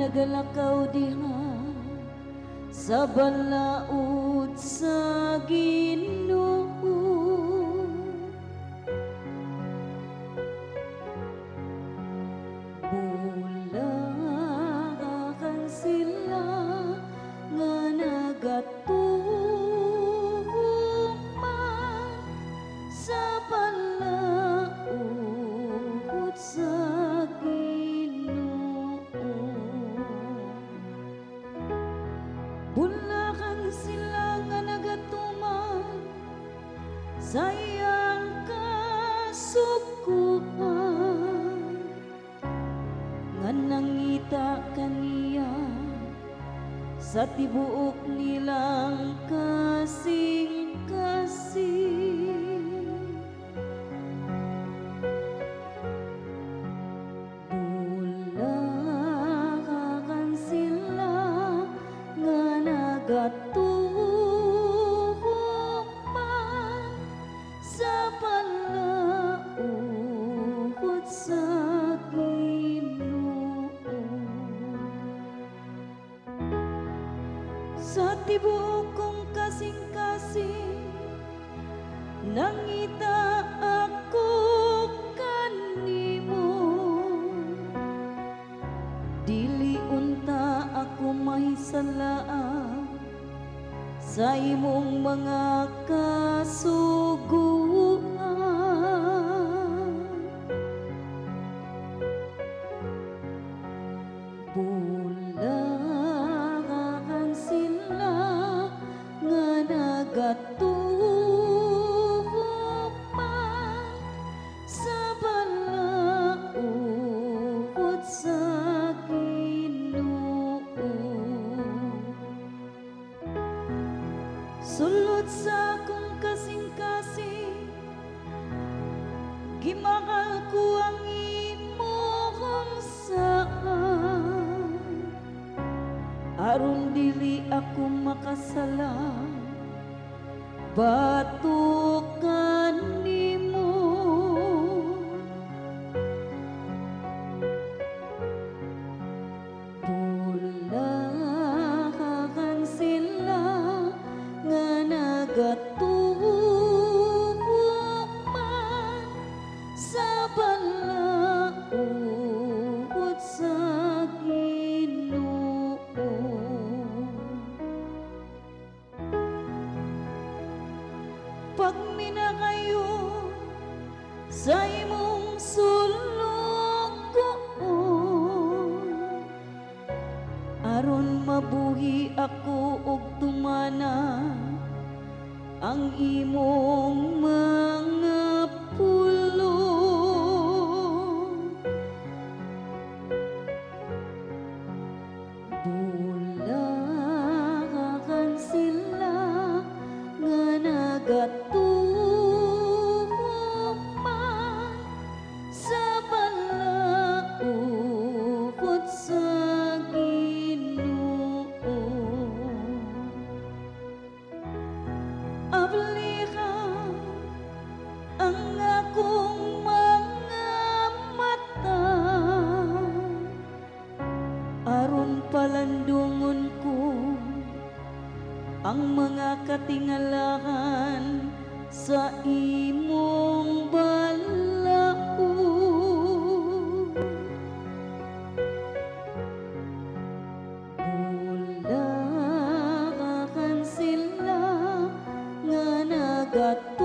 nagalakaw diha sa balaod sa Ginoo. Bulakan sila nga nagatuman sa balaod sa Ginoo. Bulakan sila nga nagatuman sa iyang kasukuan, nga nangita kaniya sa tibuok nilang kasing-kasing. Bulakan sila nga nagatuman sa balaod sa Ginoo. Sa tibuok kong kasing-kasing nangita ako kanimo, dili unta ako mahisalaan sa imong mga kasuguan. Bulakan sila nga nagatuman sa balaod sa Ginoo. Sulod sa akong kasing-kasing, gimakal ko ang imong saan, aron dili ako makasala, batukan nimo. Bulakan sila nga nagatuman sa balaod sa Ginoo. Pag minakayo sa imong sulong, aron mabuhi ako og tumana ang imong mga pulong. Bulakan sila nga nagatuman sa balaod sa Ginoo. Abli ka ang akong mga mata, aron palandungon ko ang mga katingalahan sa imong balaod. Bulakan sila nga nagatuman